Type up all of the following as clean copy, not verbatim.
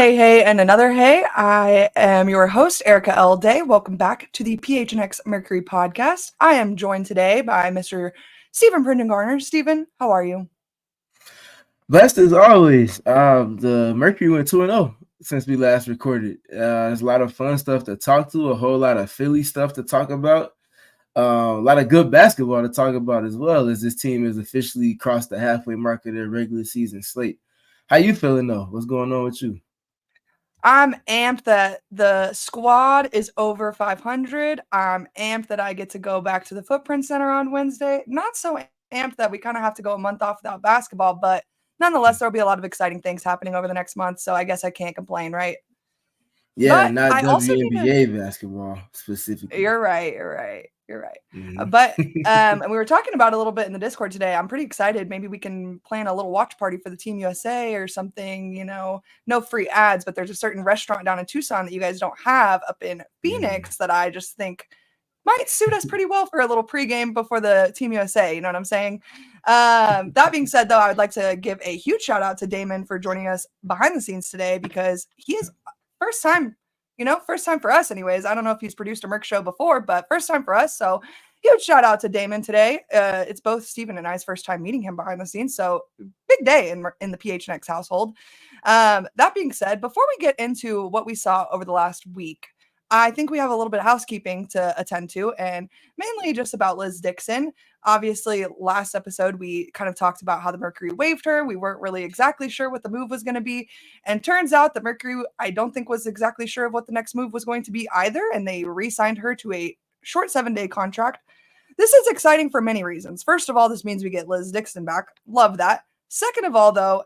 Hey, and another hey. I am your host, Erika L. Day. Welcome back to the PHNX Mercury Podcast. I am joined today by Mr. Stephen Garner. Stephen, how are you? Blessed as always. The Mercury went 2-0 since we last recorded. There's a lot of fun stuff to talk to, a whole lot of Philly stuff to talk about, a lot of good basketball to talk about as well, as this team has officially crossed the halfway mark of their regular season slate. How you feeling though? What's going on with you? I'm amped that the squad is over 500. I'm amped that I get to go back to the Footprint Center on Wednesday. Not so amped that we kind of have to go a month off without basketball, but nonetheless, there'll be a lot of exciting things happening over the next month. So I guess I can't complain, right? Yeah, But not I also need to. WNBA basketball specifically. You're right. Mhm. But and we were talking about it a little bit in the Discord today. I'm pretty excited. Maybe we can plan a little watch party for the Team USA or something. No free ads, but there's a certain restaurant down in Tucson that you guys don't have up in Phoenix that I just think might suit us pretty well for a little pregame before the Team USA. You know what I'm saying? That being said, though, I would like to give a huge shout out to Damon for joining us behind the scenes today because he is first time for us anyways. I don't know if he's produced a Merc show before, but first time for us. So huge shout out to Damon today. It's both Stephen and I's first time meeting him behind the scenes. So big day in the PHNX household. That being said, before we get into what we saw over the last week, I think we have a little bit of housekeeping to attend to, and mainly just about Liz Dixon. Obviously, last episode, we kind of talked about how the Mercury waived her. We weren't really exactly sure what the move was going to be. And turns out the Mercury, I don't think, was exactly sure of what the next move was going to be either. And they re-signed her to a short 7-day contract. This is exciting for many reasons. First of all, this means we get Liz Dixon back. Love that. Second of all, though,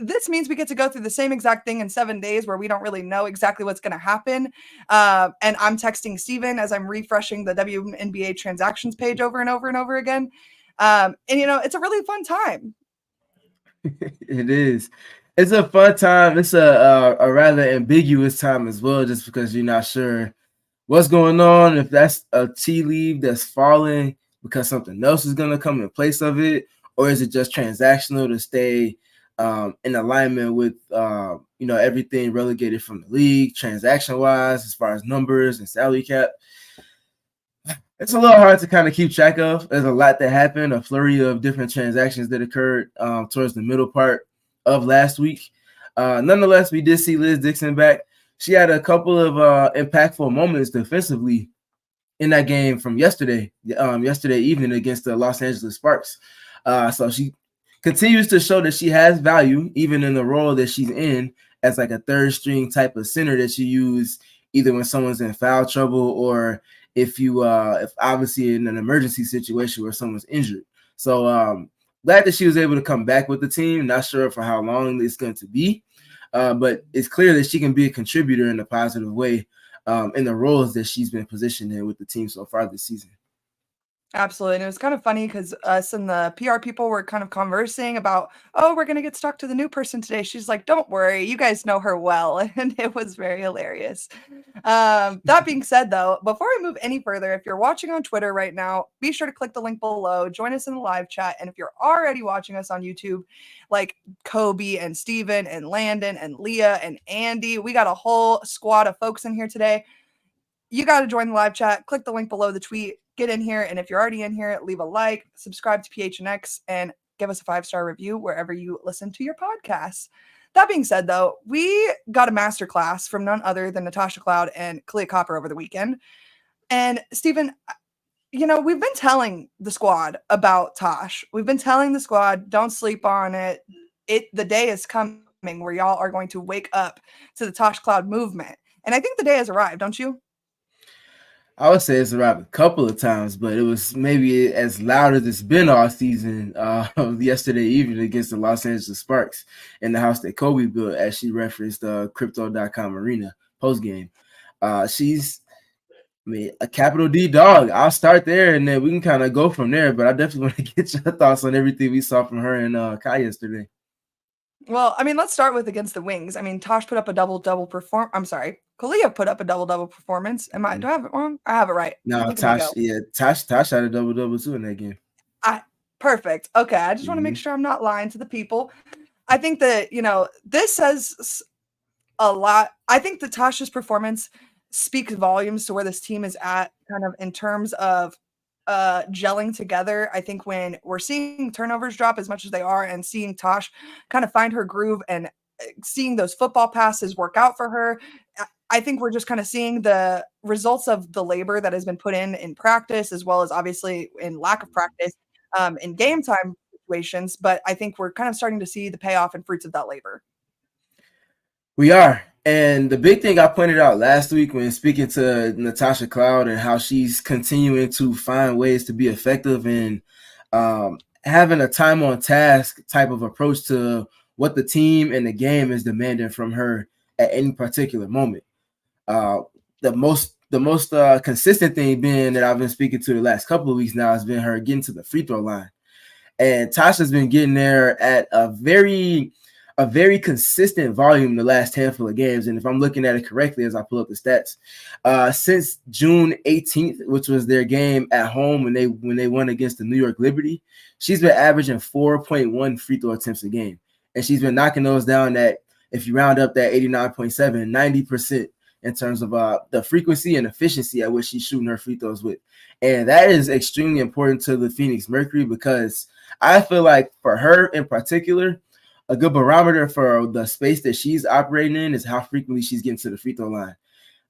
this means we get to go through the same exact thing in 7 days where we don't really know exactly what's going to happen. And I'm texting Steven as I'm refreshing the WNBA transactions page over and over and over again. And, it's a really fun time. It is. It's a fun time. It's a rather ambiguous time as well, just because you're not sure what's going on, if that's a tea leaf that's falling because something else is going to come in place of it, or is it just transactional to stay in alignment with everything relegated from the league transaction wise as far as numbers and salary cap. It's a little hard to kind of keep track of. There's a lot that happened, a flurry of different transactions that occurred towards the middle part of last week. Nonetheless, we did see Liz Dixon back. She had a couple of impactful moments defensively in that game from yesterday evening against the Los Angeles Sparks. So she continues to show that she has value, even in the role that she's in as like a third string type of center that you use either when someone's in foul trouble or if obviously in an emergency situation where someone's injured. So glad that she was able to come back with the team. Not sure for how long it's going to be, but it's clear that she can be a contributor in a positive way in the roles that she's been positioned in with the team so far this season. Absolutely. And it was kind of funny because us and the PR people were kind of conversing about, oh, we're going to get stuck to the new person today. She's like, don't worry, you guys know her well. And it was very hilarious. That being said, though, before we move any further, if you're watching on Twitter right now, be sure to click the link below, join us in the live chat. And if you're already watching us on YouTube, like Kobe and Steven and Landon and Leah and Andy, we got a whole squad of folks in here today. You got to join the live chat, click the link below the tweet, get in here. And if you're already in here, leave a like, subscribe to PHNX, and give us a 5-star review wherever you listen to your podcasts. That being said, though, we got a masterclass from none other than Natasha Cloud and Kahleah Copper over the weekend. And Stephen, we've been telling the squad about Tosh. We've been telling the squad, don't sleep on it. The day is coming where y'all are going to wake up to the Tosh Cloud movement. And I think the day has arrived, don't you? I would say it's arrived a couple of times, but it was maybe as loud as it's been all season yesterday evening against the Los Angeles Sparks in the house that Kobe built, as she referenced Crypto.com Arena postgame. She's a capital D dog. I'll start there, and then we can kind of go from there, but I definitely want to get your thoughts on everything we saw from her and Kai yesterday. Well, let's start with against the Wings. Tosh put up a double-double I'm sorry. Kahleah put up a double-double performance. Do I have it wrong? I have it right. No, Tosh had a double-double too in that game. Perfect. Okay, I just want to make sure I'm not lying to the people. I think that, this says a lot. I think Natasha's performance speaks volumes to where this team is at, kind of in terms of gelling together. I think when we're seeing turnovers drop as much as they are and seeing Tosh kind of find her groove and seeing those football passes work out for her, I think we're just kind of seeing the results of the labor that has been put in practice, as well as obviously in lack of practice in game time situations. But I think we're kind of starting to see the payoff and fruits of that labor. We are. And the big thing I pointed out last week when speaking to Natasha Cloud and how she's continuing to find ways to be effective and having a time on task type of approach to what the team and the game is demanding from her at any particular moment. The most consistent thing being that I've been speaking to the last couple of weeks now has been her getting to the free throw line. And Tasha's been getting there at a very consistent volume the last handful of games. And if I'm looking at it correctly, as I pull up the stats, since June 18th, which was their game at home when they won against the New York Liberty, she's been averaging 4.1 free throw attempts a game. And she's been knocking those down at, if you round up that 89.7, 90% in terms of the frequency and efficiency at which she's shooting her free throws with. And that is extremely important to the Phoenix Mercury, because I feel like for her in particular, a good barometer for the space that she's operating in is how frequently she's getting to the free throw line.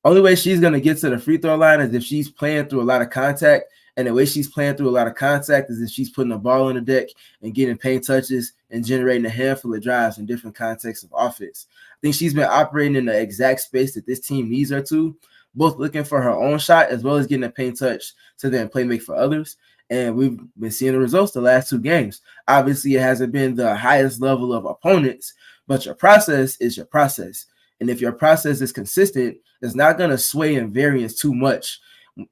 Only way she's going to get to the free throw line is if she's playing through a lot of contact. And the way she's playing through a lot of contact is if she's putting the ball on the deck and getting paint touches and generating a handful of drives in different contexts of offense. I think she's been operating in the exact space that this team needs her to, both looking for her own shot as well as getting a paint touch to then play make for others. And we've been seeing the results the last two games. Obviously, it hasn't been the highest level of opponents, but your process is your process. And if your process is consistent, it's not going to sway in variance too much,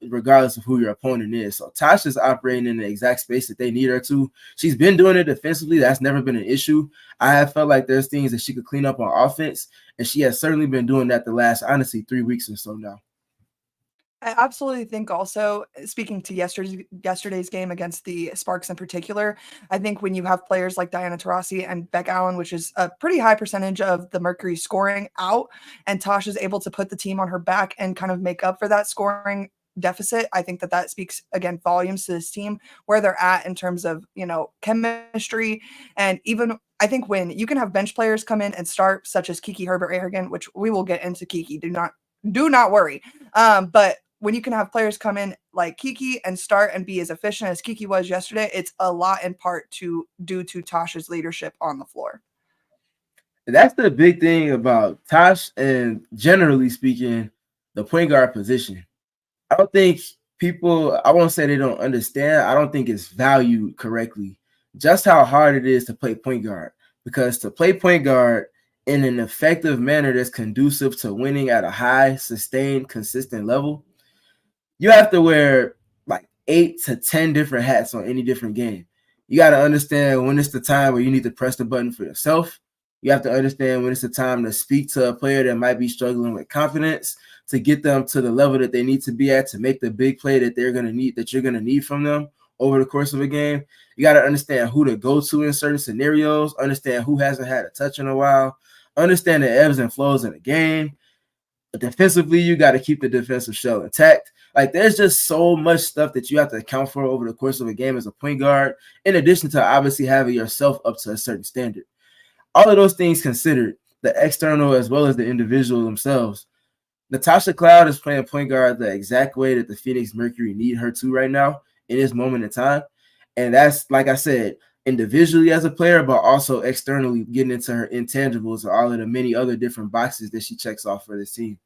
regardless of who your opponent is. So Tasha's operating in the exact space that they need her to. She's been doing it defensively. That's never been an issue. I have felt like there's things that she could clean up on offense, and she has certainly been doing that the last, honestly, 3 weeks or so now. I absolutely think also, speaking to yesterday's game against the Sparks in particular, I think when you have players like Diana Taurasi and Beck Allen, which is a pretty high percentage of the Mercury scoring out, and Tosh is able to put the team on her back and kind of make up for that scoring deficit, I think that speaks, again, volumes to this team, where they're at in terms of, chemistry. And even I think when you can have bench players come in and start, such as Kiki Herbert-Aragon, which we will get into Kiki, do not worry. But when you can have players come in like Kiki and start and be as efficient as Kiki was yesterday, it's a lot in part due to Tasha's leadership on the floor. That's the big thing about Tosh and, generally speaking, the point guard position. I don't think I won't say they don't understand. I don't think it's valued correctly just how hard it is to play point guard. Because to play point guard in an effective manner that's conducive to winning at a high, sustained, consistent level, you have to wear like 8 to 10 different hats on any different game. You got to understand when it's the time where you need to press the button for yourself. You have to understand when it's the time to speak to a player that might be struggling with confidence, to get them to the level that they need to be at to make the big play that you're going to need from them over the course of a game. You got to understand who to go to in certain scenarios, understand who hasn't had a touch in a while, understand the ebbs and flows in the game. But defensively, you got to keep the defensive shell intact. Like, there's just so much stuff that you have to account for over the course of a game as a point guard, in addition to obviously having yourself up to a certain standard. All of those things considered, the external as well as the individual themselves, Natasha Cloud is playing point guard the exact way that the Phoenix Mercury need her to right now in this moment in time. And that's, like I said, individually as a player, but also externally getting into her intangibles or all of the many other different boxes that she checks off for this team.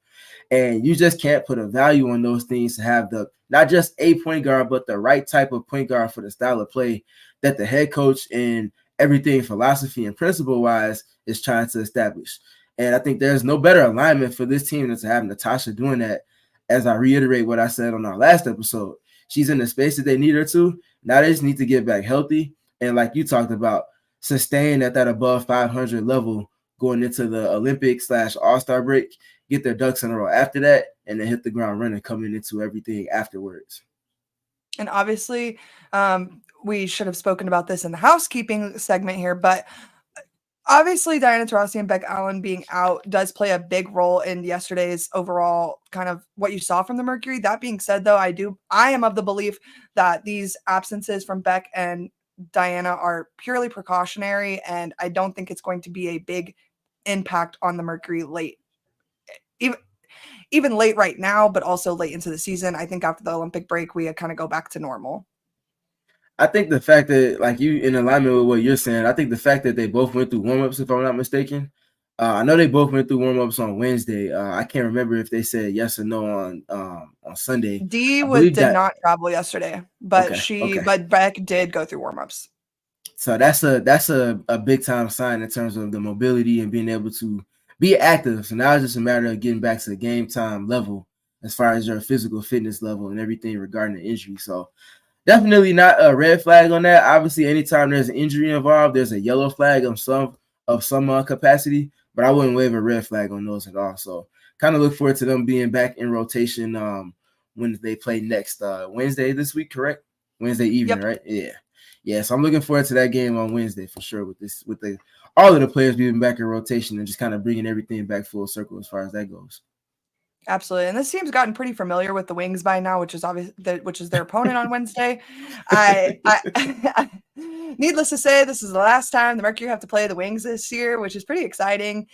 And you just can't put a value on those things to have not just a point guard, but the right type of point guard for the style of play that the head coach and everything philosophy and principle wise is trying to establish. And I think there's no better alignment for this team than to have Natasha doing that. As I reiterate what I said on our last episode, she's in the space that they need her to. Now they just need to get back healthy. And like you talked about, sustain at that above 500 level going into the Olympic/All-Star break, get their ducks in a row after that, and then hit the ground running coming into everything afterwards. And obviously, we should have spoken about this in the housekeeping segment here, but Obviously, Diana Taurasi and Beck Allen being out does play a big role in yesterday's overall kind of what you saw from the Mercury. That being said, though, I am of the belief that these absences from Beck and Diana are purely precautionary, and I don't think it's going to be a big impact on the Mercury late, even even late right now, but also late into the season. I think after the Olympic break, we kind of go back to normal. I think the fact that, like, you in alignment with what you're saying, I think the fact that they both went through warm-ups, if I'm not mistaken. I know they both went through warm-ups on Wednesday. I can't remember if they said yes or no on Sunday. Dee I believe did that. not travel yesterday, but Okay. but Beck did go through warm-ups. So that's a big time sign in terms of the mobility and being able to be active. So now it's just a matter of getting back to the game time level as far as your physical fitness level and everything regarding the injury. So definitely not a red flag on that. Obviously, anytime there's an injury involved, there's a yellow flag of some capacity, but I wouldn't wave a red flag on those at all. So kind of look forward to them being back in rotation when they play next Wednesday this week, correct? Wednesday evening, Yep. right? Yeah. So I'm looking forward to that game on Wednesday for sure with all of the players being back in rotation and just kind of bringing everything back full circle as far as that goes. Absolutely. And this team's gotten pretty familiar with the Wings by now, which is which is their opponent on Wednesday. Needless to say, this is the last time the Mercury have to play the Wings this year, which is pretty exciting.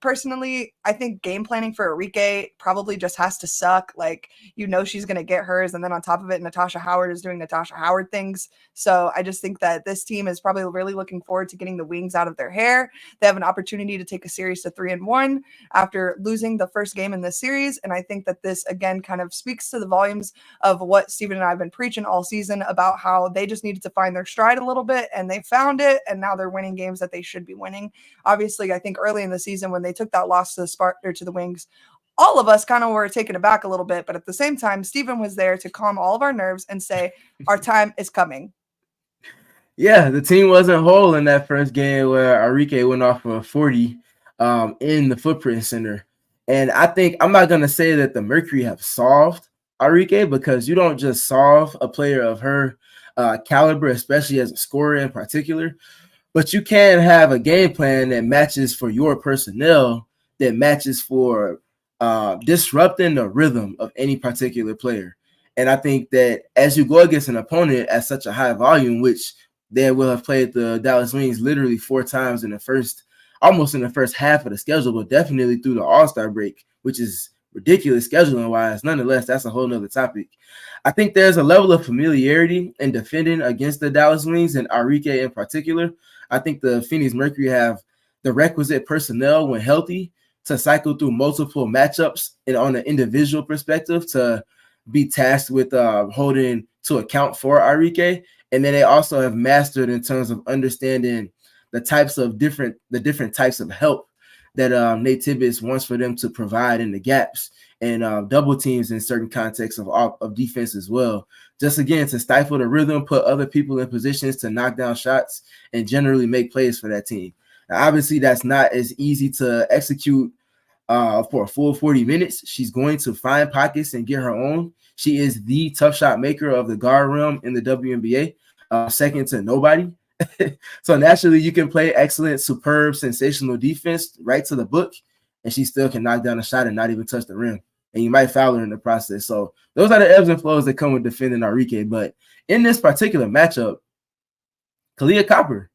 Personally, I think game planning for Erika probably just has to suck. Like, she's going to get hers. And then on top of it, Natasha Howard is doing Natasha Howard things. So I just think that this team is probably really looking forward to getting the Wings out of their hair. They have an opportunity to take a series to 3-1 after losing the first game in this series. And I think that this, again, kind of speaks to the volumes of what Stephen and I have been preaching all season about how they just needed to find their stride a little bit, and they found it, and now they're winning games that they should be winning. Obviously, I think early in the season when they took that loss to the Wings, all of us kind of were taken aback a little bit, but at the same time, Stephen was there to calm all of our nerves and say, our time is coming. Yeah, the team wasn't whole in that first game where Erika went off for a 40 in the Footprint Center. And I think I'm not going to say that the Mercury have solved Erika, because you don't just solve a player of her caliber, especially as a scorer in particular, but you can have a game plan that matches for your personnel, that matches for disrupting the rhythm of any particular player. And I think that as you go against an opponent at such a high volume, which they will have played the Dallas Wings literally 4 times almost in the first half of the schedule, but definitely through the All-Star break, which is ridiculous scheduling wise. Nonetheless, that's a whole nother topic. I think there's a level of familiarity in defending against the Dallas Wings and Erika in particular. I think the Phoenix Mercury have the requisite personnel when healthy to cycle through multiple matchups and on an individual perspective to be tasked with holding to account for Erika. And then they also have mastered in terms of understanding the different types of help that Nate Tibbetts wants for them to provide in the gaps and double teams in certain contexts of defense as well. Just again, to stifle the rhythm, put other people in positions to knock down shots and generally make plays for that team. Now, obviously, that's not as easy to execute for a full 40 minutes. She's going to find pockets and get her own. She is the tough shot maker of the guard realm in the WNBA, second to nobody. So naturally, you can play excellent, superb, sensational defense right to the book, and she still can knock down a shot and not even touch the rim. And you might foul her in the process. So those are the ebbs and flows that come with defending Erika. But in this particular matchup, Kahleah Copper,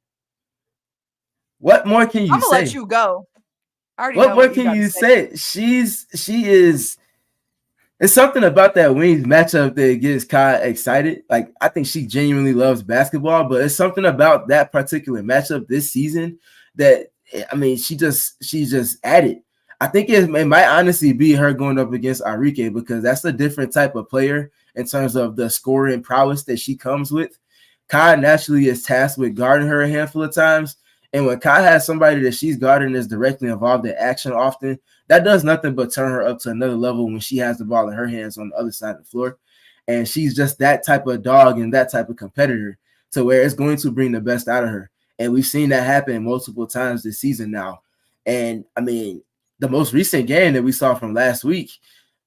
what more can you I'm gonna say? let you go. I already What know more what you can got you to say. she is. It's something about that Wings matchup that gets Kai excited. Like, I think she genuinely loves basketball, but it's something about that particular matchup this season that, I mean, she's just at it. I think it might honestly be her going up against Erika, because that's a different type of player in terms of the scoring prowess that she comes with. Kai naturally is tasked with guarding her a handful of times. And when Kai has somebody that she's guarding that's directly involved in action often, that does nothing but turn her up to another level when she has the ball in her hands on the other side of the floor. And she's just that type of dog and that type of competitor to where it's going to bring the best out of her. And we've seen that happen multiple times this season now. And I mean, the most recent game that we saw from last week,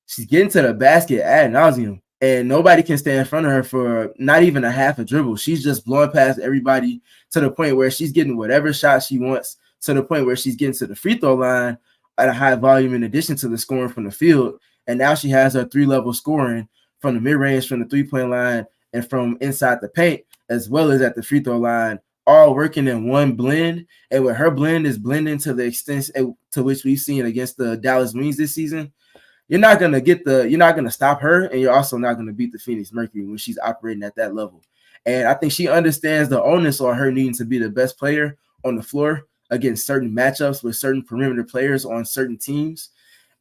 she's getting to the basket ad nauseum. and nobody can stay in front of her for not even a half a dribble. She's just blowing past everybody to the point where she's getting whatever shot she wants, to the point where she's getting to the free throw line at a high volume in addition to the scoring from the field. And now she has her 3-level scoring from the mid-range, from the three-point line, and from inside the paint, as well as at the free throw line, all working in one blend. And with her blend is blending to the extent to which we've seen against the Dallas Wings this season, you're not gonna stop her, and you're also not gonna beat the Phoenix Mercury when she's operating at that level. And I think she understands the onus on her needing to be the best player on the floor against certain matchups with certain perimeter players on certain teams.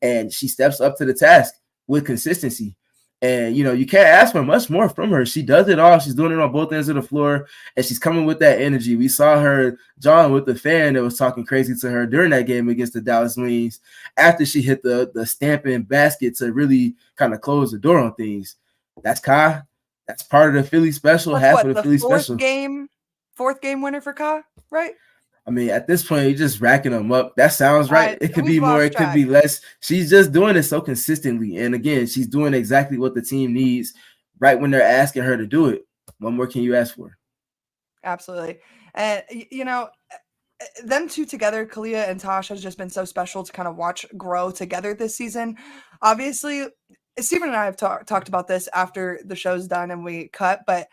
And she steps up to the task with consistency. And, you can't ask for much more from her. She does it all. She's doing it on both ends of the floor, and she's coming with that energy. We saw her, John, with the fan that was talking crazy to her during that game against the Dallas Wings after she hit the stamping basket to really kind of close the door on things. That's Ka. That's part of the Philly special, half of the Philly special. Fourth game winner for Ka, right? I mean, at this point, you're just racking them up. That sounds right. It could be more. It could be less. She's just doing it so consistently. And again, she's doing exactly what the team needs right when they're asking her to do it. What more can you ask for? Absolutely. And, them two together, Kahleah and Tosh, has just been so special to kind of watch grow together this season. Obviously, Stephen and I have talked about this after the show's done and we cut, but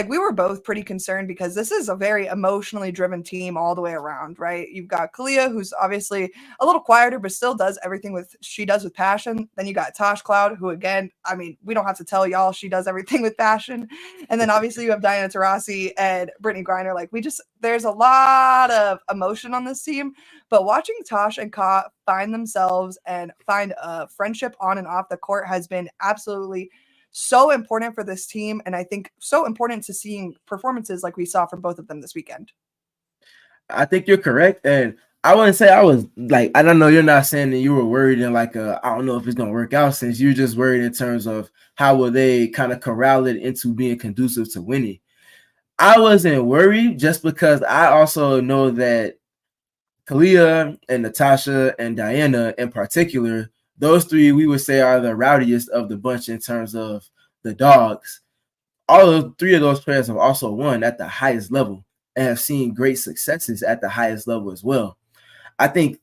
we were both pretty concerned because this is a very emotionally driven team all the way around, right? You've got Kahleah, who's obviously a little quieter, but still does everything she does with passion. Then you got Natasha Cloud, who again, I mean, we don't have to tell y'all she does everything with passion. And then obviously you have Diana Taurasi and Brittany Griner. There's a lot of emotion on this team, but watching Tosh and Ka find themselves and find a friendship on and off the court has been absolutely so important for this team, and I think so important to seeing performances like we saw from both of them this weekend. I think you're correct, and I wouldn't say I was I don't know, you're not saying that you were worried in I don't know if it's gonna work out, since you're just worried in terms of how will they kind of corral it into being conducive to winning. I wasn't worried just because I also know that Kahleah and Natasha and Diana in particular, those three we would say are the rowdiest of the bunch in terms of the dogs. All of three of those players have also won at the highest level and have seen great successes at the highest level as well. I think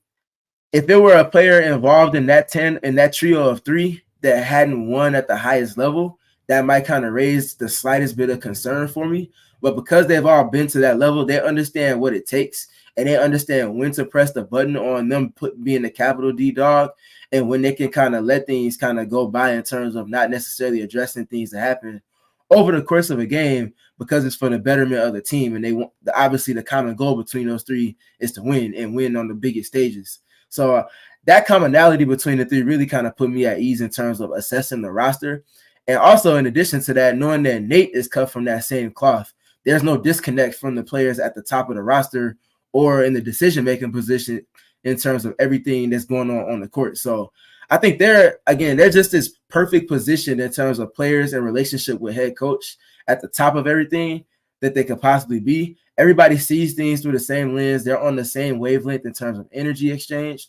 if there were a player involved in that trio of three that hadn't won at the highest level, that might kind of raise the slightest bit of concern for me. But because they've all been to that level, they understand what it takes, and they understand when to press the button on them being the capital D dog, and when they can kind of let things kind of go by in terms of not necessarily addressing things that happen over the course of a game because it's for the betterment of the team. And they want, obviously, the common goal between those three is to win and win on the biggest stages. So that commonality between the three really kind of put me at ease in terms of assessing the roster. And also, in addition to that, knowing that Nate is cut from that same cloth, there's no disconnect from the players at the top of the roster or in the decision-making position in terms of everything that's going on the court. So I think they're just this perfect position in terms of players and relationship with head coach at the top of everything that they could possibly be. Everybody sees things through the same lens. They're on the same wavelength in terms of energy exchange.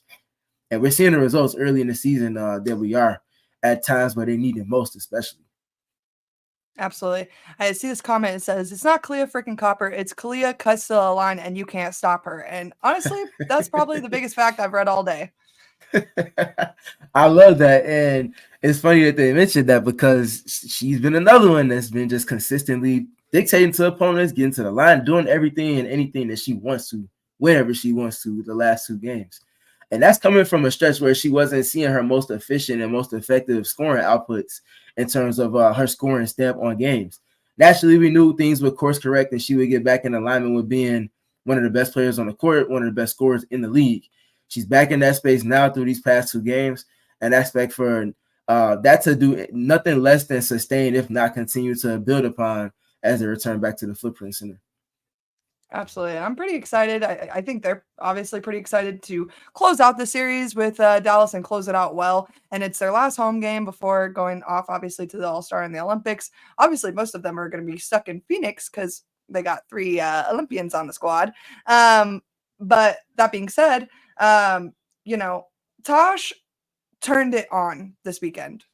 And we're seeing the results early in the season that we are at times where they need it most, especially. Absolutely. I see this comment. It says, it's not Kahleah freaking Copper. It's Kahleah cuts to the line and you can't stop her. And honestly, that's probably the biggest fact I've read all day. I love that. And it's funny that they mentioned that because she's been another one that's been just consistently dictating to opponents, getting to the line, doing everything and anything that she wants to, whenever she wants to, the last two games. And that's coming from a stretch where she wasn't seeing her most efficient and most effective scoring outputs in terms of her scoring stamp on games. Naturally, we knew things would course correct and she would get back in alignment with being one of the best players on the court, one of the best scorers in the league. She's back in that space now through these past two games, and I expect for that to do nothing less than sustain, if not continue to build upon as they return back to the Footprint Center. Absolutely. I'm pretty excited. I think they're obviously pretty excited to close out the series with Dallas and close it out well. And it's their last home game before going off, obviously, to the All-Star and the Olympics. Obviously, most of them are going to be stuck in Phoenix because they got 3 Olympians on the squad. But that being said, Tosh turned it on this weekend.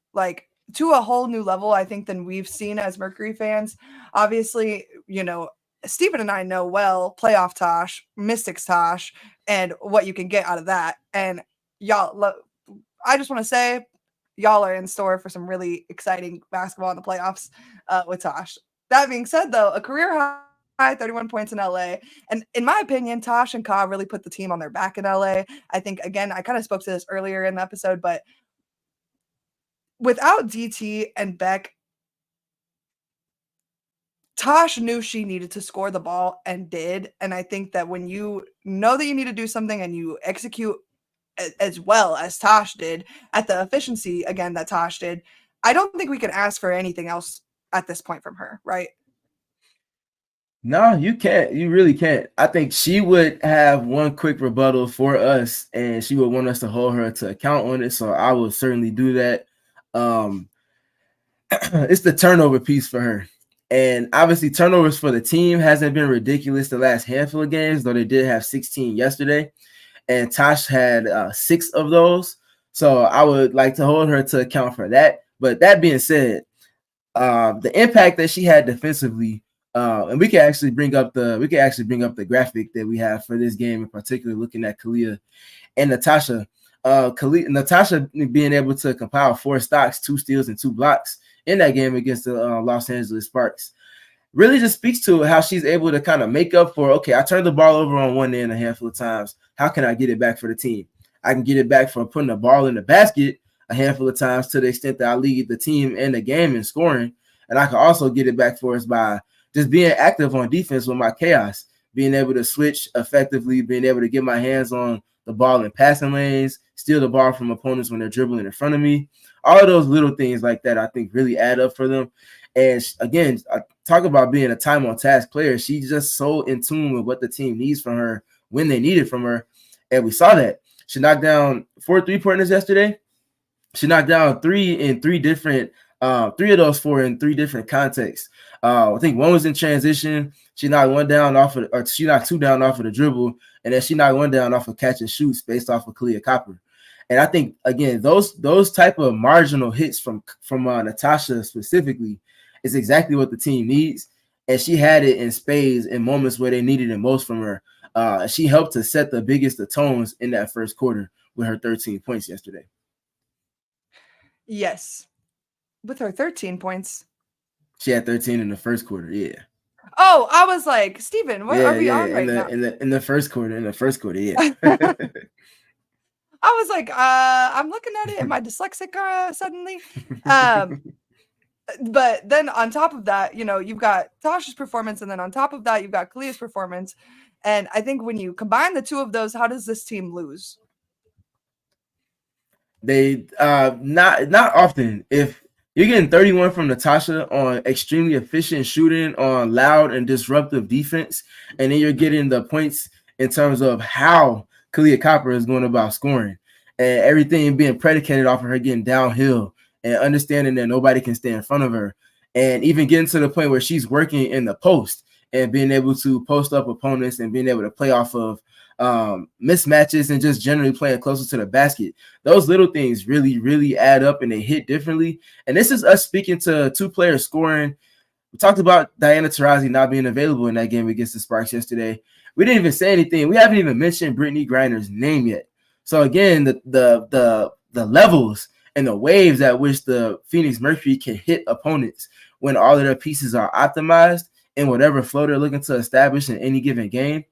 to a whole new level, I think, than we've seen as Mercury fans. Obviously, Stephen and I know well playoff Tosh, Mystics Tosh, and what you can get out of that. And y'all, I just want to say, y'all are in store for some really exciting basketball in the playoffs with Tosh. That being said, though, a career high 31 points in LA. And in my opinion, Tosh and Ka really put the team on their back in LA. I think, again, I kind of spoke to this earlier in the episode, but without DT and Beck, Tosh knew she needed to score the ball and did. And I think that when you know that you need to do something and you execute as well as Tosh did at the efficiency, again, that Tosh did, I don't think we can ask for anything else at this point from her, right? No, you can't. You really can't. I think she would have one quick rebuttal for us, and she would want us to hold her to account on it. So I will certainly do that. It's the turnover piece for her. And obviously, turnovers for the team hasn't been ridiculous the last handful of games, though they did have 16 yesterday. And Tosh had 6 of those. So I would like to hold her to account for that. But that being said, the impact that she had defensively, and we can actually bring up the graphic that we have for this game in particular, looking at Kahleah and Natasha. Natasha being able to compile 4 stocks, 2 steals, and 2 blocks in that game against the Los Angeles Sparks really just speaks to how she's able to kind of make up for, okay, I turned the ball over on one end a handful of times. How can I get it back for the team? I can get it back from putting the ball in the basket a handful of times to the extent that I lead the team and the game in scoring. And I can also get it back for us by just being active on defense with my chaos, being able to switch effectively, being able to get my hands on the ball in passing lanes, steal the ball from opponents when they're dribbling in front of me. All of those little things like that, I think, really add up for them. And again, I talk about being a time on task player. She's just so in tune with what the team needs from her when they need it from her. And we saw that. She knocked down 4 3-pointers yesterday. She knocked down 3 in 3 different, 3 of those 4 in 3 different contexts. I think one was in transition. She knocked 1 down she knocked 2 down off of the dribble, and then she knocked 1 down off of catch and shoots based off of Kahleah Copper. And I think, again, those type of marginal hits from Natasha specifically is exactly what the team needs. And she had it in spades in moments where they needed it most from her. She helped to set the biggest of tones in that first quarter with her 13 points yesterday. Yes. With her 13 points. She had 13 in the first quarter, yeah. Oh, I was like, Stephen, what are we on right now? In the first quarter, yeah. I was like, I'm looking at it. Am I dyslexic suddenly? But then on top of that, you've got Tasha's performance, and then on top of that, you've got Kahleah's performance. And I think when you combine the two of those, how does this team lose? They not often. If you're getting 31 from Natasha on extremely efficient shooting, on loud and disruptive defense, and then you're getting the points in terms of how Kahleah Copper is going about scoring, and everything being predicated off of her getting downhill and understanding that nobody can stay in front of her, and even getting to the point where she's working in the post and being able to post up opponents and being able to play off of mismatches and just generally playing closer to the basket. Those little things really, really add up and they hit differently. And this is us speaking to 2 players scoring. We talked about Diana Taurasi not being available in that game against the Sparks yesterday. We didn't even say anything. We haven't even mentioned Brittany Griner's name yet. So again, the levels and the waves at which the Phoenix Mercury can hit opponents when all of their pieces are optimized in whatever flow they're looking to establish in any given game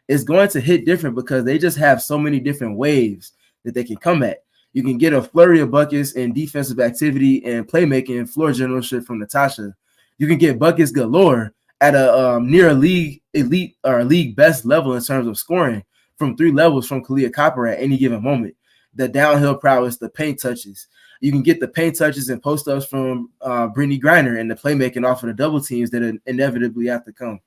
is going to hit different because they just have so many different waves that they can come at. You can get a flurry of buckets and defensive activity and playmaking and floor generalship from Natasha. You can get buckets galore at a near league elite or league best level in terms of scoring from 3 levels from Kahleah Copper at any given moment. The downhill prowess, the paint touches. You can get the paint touches and post-ups from Brittany Griner and the playmaking off of the double teams that inevitably have to come.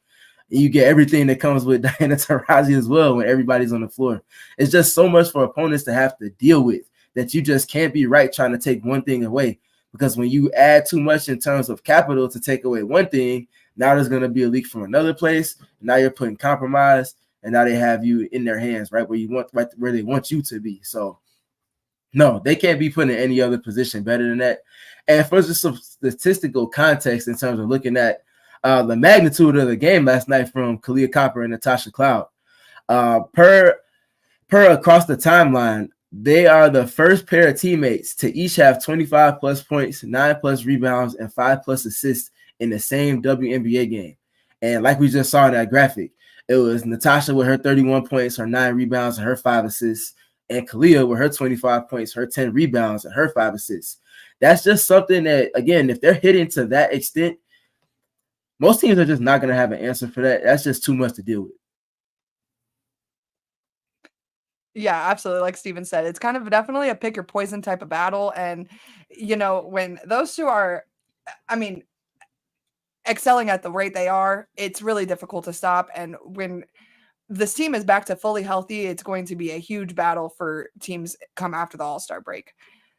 And you get everything that comes with Diana Taurasi as well when everybody's on the floor. It's just so much for opponents to have to deal with that you just can't be right trying to take one thing away. Because when you add too much in terms of capital to take away one thing, now there's going to be a leak from another place. Now you're putting compromise, and now they have you in their hands right where they want you to be. So No, they can't be put in any other position better than that. And for just some statistical context in terms of looking at the magnitude of the game last night from Kahleah Copper and Natasha Cloud, per across the timeline, they are the first pair of teammates to each have 25 plus points, 9 plus rebounds, and 5 plus assists in the same WNBA game. And like we just saw in that graphic, it was Natasha with her 31 points, her 9 rebounds, and her 5 assists, and Kahleah with her 25 points, her 10 rebounds, and her 5 assists. That's just something that, again, if they're hitting to that extent, most teams are just not going to have an answer for that. That's just too much to deal with. Yeah, absolutely. Like Steven said, it's kind of definitely a pick your poison type of battle. And, when those two are, I mean, excelling at the rate they are, it's really difficult to stop. And when this team is back to fully healthy, it's going to be a huge battle for teams come after the All-Star break.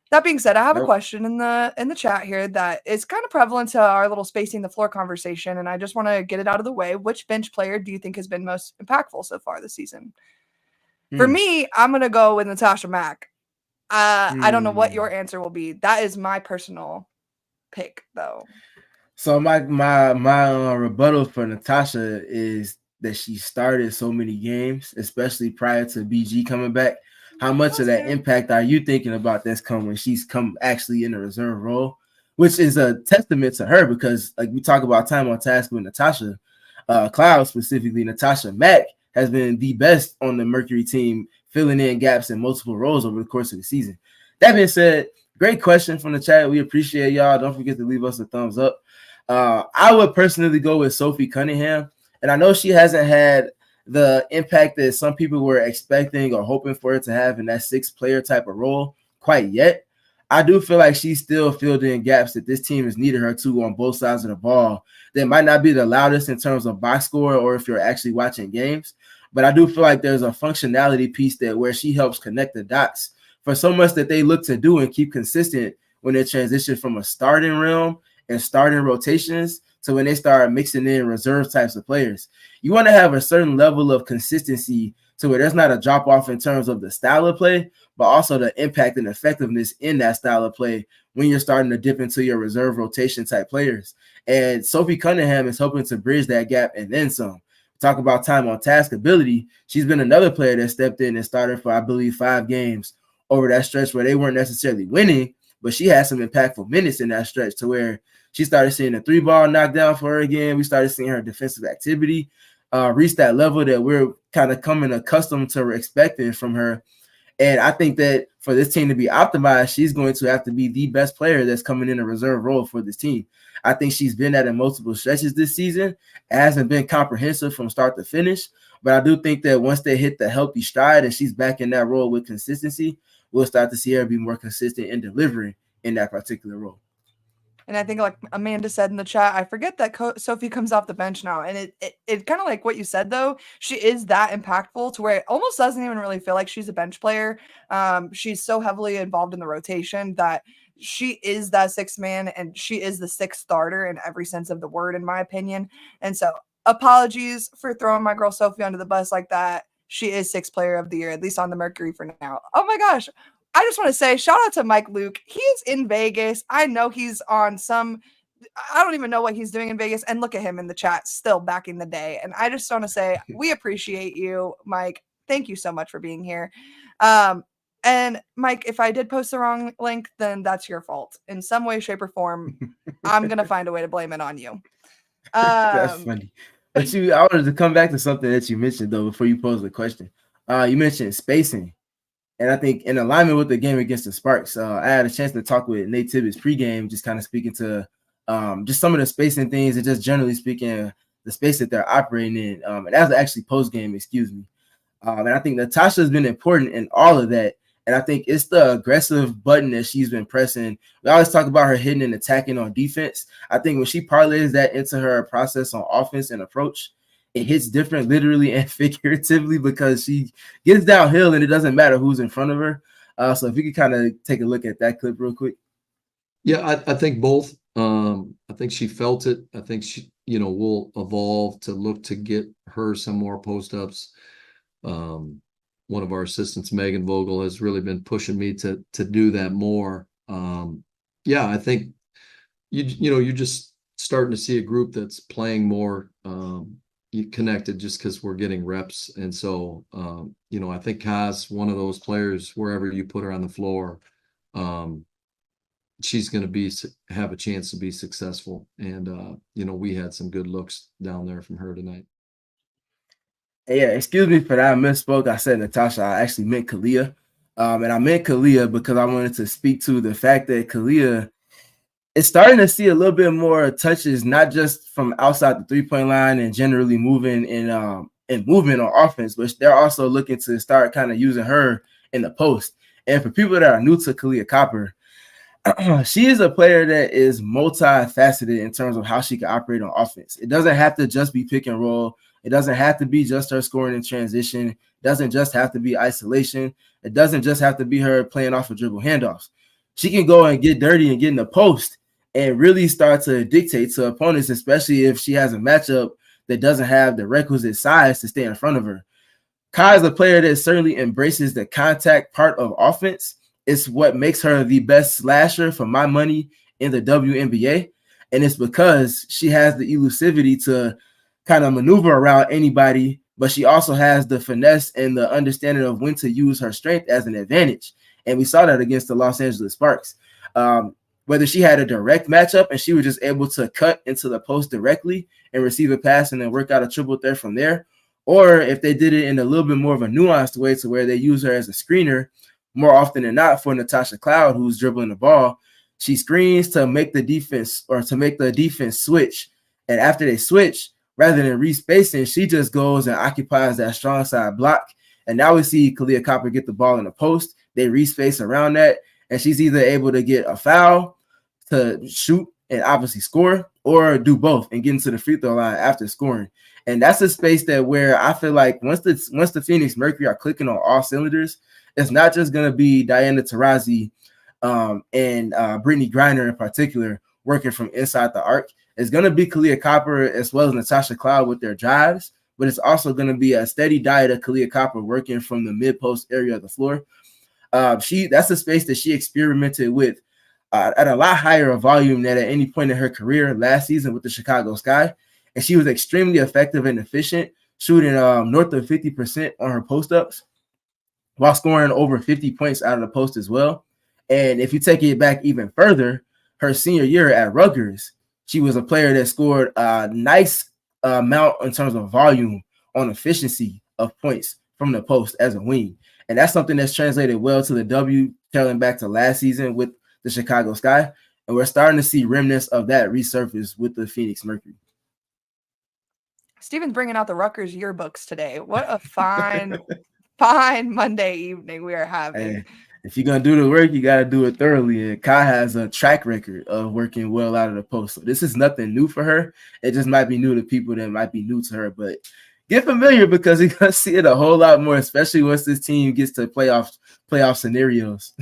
That being said, I have a question in the chat here that is kind of prevalent to our little spacing the floor conversation, and I just want to get it out of the way. Which bench player do you think has been most impactful so far this season? For me, I'm gonna go with Natasha Mack. I don't know what your answer will be. That is my personal pick, though. So my rebuttal for Natasha is that she started so many games, especially prior to BG coming back. How much of that impact are you thinking about that's come when she's come actually in a reserve role, which is a testament to her because, like we talk about time on task with Natasha Cloud, specifically Natasha Mack has been the best on the Mercury team, filling in gaps in multiple roles over the course of the season. That being said, great question from the chat. We appreciate y'all. Don't forget to leave us a thumbs up. I would personally go with Sophie Cunningham, and I know she hasn't had the impact that some people were expecting or hoping for it to have in that 6-player type of role quite yet. I do feel like she's still filled in gaps that this team has needed her to on both sides of the ball. That might not be the loudest in terms of box score or if you're actually watching games, but I do feel like there's a functionality piece that where she helps connect the dots for so much that they look to do and keep consistent when they transition from a starting realm and starting rotations to when they start mixing in reserve types of players. You want to have a certain level of consistency to where there's not a drop off in terms of the style of play, but also the impact and effectiveness in that style of play when you're starting to dip into your reserve rotation type players. And Sophie Cunningham is hoping to bridge that gap and then some. Talk about time on task ability. She's been another player that stepped in and started for, I believe, 5 games over that stretch where they weren't necessarily winning, but she had some impactful minutes in that stretch to where she started seeing the 3-ball knocked down for her again. We started seeing her defensive activity reach that level that we're kind of coming accustomed to expecting from her. And I think that for this team to be optimized, she's going to have to be the best player that's coming in a reserve role for this team. I think she's been at in multiple stretches this season. It hasn't been comprehensive from start to finish. But I do think that once they hit the healthy stride and she's back in that role with consistency, we'll start to see her be more consistent in delivering in that particular role. And I think, like Amanda said in the chat, I forget that Sophie comes off the bench now. And it kind of like what you said, though, she is that impactful to where it almost doesn't even really feel like she's a bench player. She's so heavily involved in the rotation that she is that 6th man and she is the 6th starter in every sense of the word, in my opinion. And so apologies for throwing my girl Sophie under the bus like that. She is 6th player of the year, at least on the Mercury for now. Oh my gosh. I just want to say shout out to Mike Luke. He is in Vegas. I know he's on I don't even know what he's doing in Vegas. And look at him in the chat still back in the day. And I just want to say we appreciate you, Mike. Thank you so much for being here. And Mike, if I did post the wrong link, then that's your fault. In some way, shape, or form, I'm going to find a way to blame it on you. That's funny. But I wanted to come back to something that you mentioned, though, before you pose the question. You mentioned spacing. And I think in alignment with the game against the Sparks, I had a chance to talk with Nate Tibbetts pregame, just kind of speaking to just some of the spacing things and just generally speaking, the space that they're operating in. And that was actually postgame, excuse me. And I think Natasha has been important in all of that. And I think it's the aggressive button that she's been pressing. We always talk about her hitting and attacking on defense. I think when she parlays that into her process on offense and approach, it hits different literally and figuratively because she gets downhill and it doesn't matter who's in front of her. So if you could kind of take a look at that clip real quick. Yeah, I think both. I think she felt it. I think she, will evolve to look to get her some more post-ups. one of our assistants, Megan Vogel, has really been pushing me to do that more. Yeah, I think you're just starting to see a group that's playing more connected just because we're getting reps. And so, I think Kaz, one of those players, wherever you put her on the floor, she's going to have a chance to be successful. And, we had some good looks down there from her tonight. Yeah, excuse me for that. I misspoke. I said Natasha. I actually meant Kahleah. And I meant Kahleah because I wanted to speak to the fact that Kahleah is starting to see a little bit more touches, not just from outside the three-point line and generally moving and movement on offense, but they're also looking to start kind of using her in the post. And for people that are new to Kahleah Copper, she is a player that is multifaceted in terms of how she can operate on offense. It doesn't have to just be pick and roll. It doesn't have to be just her scoring in transition. It doesn't just have to be isolation. It doesn't just have to be her playing off of dribble handoffs. She can go and get dirty and get in the post and really start to dictate to opponents, especially if she has a matchup that doesn't have the requisite size to stay in front of her. Kai is a player that certainly embraces the contact part of offense. It's what makes her the best slasher for my money in the WNBA. And it's because she has the elusivity to kind of maneuver around anybody, but she also has the finesse and the understanding of when to use her strength as an advantage. And we saw that against the Los Angeles Sparks. Whether she had a direct matchup and she was just able to cut into the post directly and receive a pass and then work out a triple threat from there, or if they did it in a little bit more of a nuanced way to where they use her as a screener more often than not for Natasha Cloud, who's dribbling the ball. She screens to make the defense switch. And after they switch, rather than respacing, she just goes and occupies that strong side block. And now we see Kahleah Copper get the ball in the post. They respace around that, and she's either able to get a foul to shoot and obviously score, or do both and get into the free throw line after scoring. And that's a space that where I feel like once the Phoenix Mercury are clicking on all cylinders, it's not just going to be Diana Taurasi and Brittany Griner in particular working from inside the arc. It's going to be Kahleah Copper as well as Natasha Cloud with their drives, but it's also going to be a steady diet of Kahleah Copper working from the mid-post area of the floor. That's a space that she experimented with at a lot higher volume than at any point in her career last season with the Chicago Sky. And she was extremely effective and efficient, shooting north of 50% on her post-ups while scoring over 50 points out of the post as well. And if you take it back even further, her senior year at Rutgers, she was a player that scored a nice amount in terms of volume on efficiency of points from the post as a wing. And that's something that's translated well to the W, trailing back to last season with the Chicago Sky. And we're starting to see remnants of that resurface with the Phoenix Mercury. Stephen's bringing out the Rutgers yearbooks today. What a fine Monday evening we are having. Hey, if you're going to do the work, you got to do it thoroughly. And Kai has a track record of working well out of the post. So this is nothing new for her. It just might be new to people that might be new to her. But get familiar because you're going to see it a whole lot more, especially once this team gets to playoff scenarios.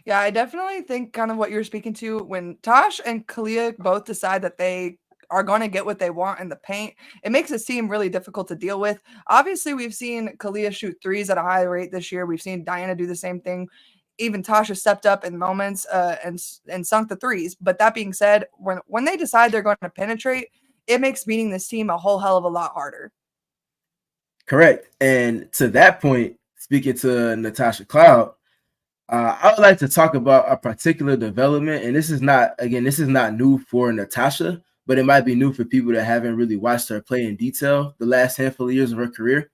Yeah, I definitely think kind of what you're speaking to when Tosh and Kahleah both decide that they are going to get what they want in the paint, it makes it seem really difficult to deal with. Obviously, we've seen Kahleah shoot threes at a high rate this year. We've seen Diana do the same thing. Even Tasha stepped up in moments and sunk the threes. But that being said, when they decide they're going to penetrate, it makes beating this team a whole hell of a lot harder. Correct. And to that point, speaking to Natasha Cloud, I would like to talk about a particular development. And this is not new for Natasha, but it might be new for people that haven't really watched her play in detail the last handful of years of her career.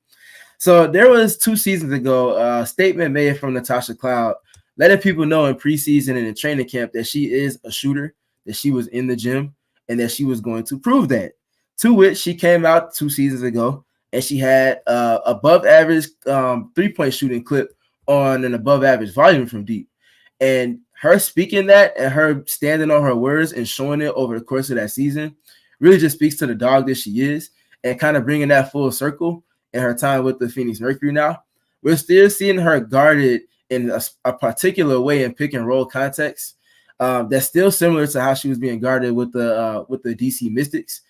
So there was 2 seasons ago a statement made from Natasha Cloud letting people know in preseason and in training camp that she is a shooter, that she was in the gym, and that she was going to prove that. To which she came out 2 seasons ago, and she had above average 3-point shooting clip on an above average volume from deep. And her speaking that and her standing on her words and showing it over the course of that season really just speaks to the dog that she is and kind of bringing that full circle in her time with the Phoenix Mercury now. We're still seeing her guarded in a particular way in pick and roll context that's still similar to how she was being guarded with the DC Mystics.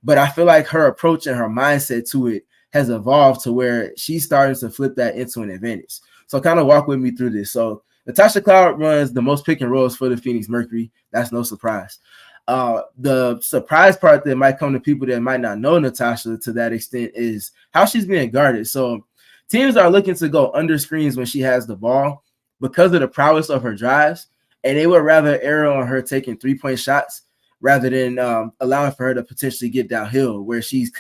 But I feel like her approach and her mindset to it has evolved to where she's starting to flip that into an advantage. So kind of walk with me through this. So Natasha Cloud runs the most pick and rolls for the Phoenix Mercury. That's no surprise. The surprise part that might come to people that might not know Natasha to that extent is how she's being guarded. So teams are looking to go under screens when she has the ball because of the prowess of her drives, and they would rather err on her taking 3-point shots rather than allowing for her to potentially get downhill where she's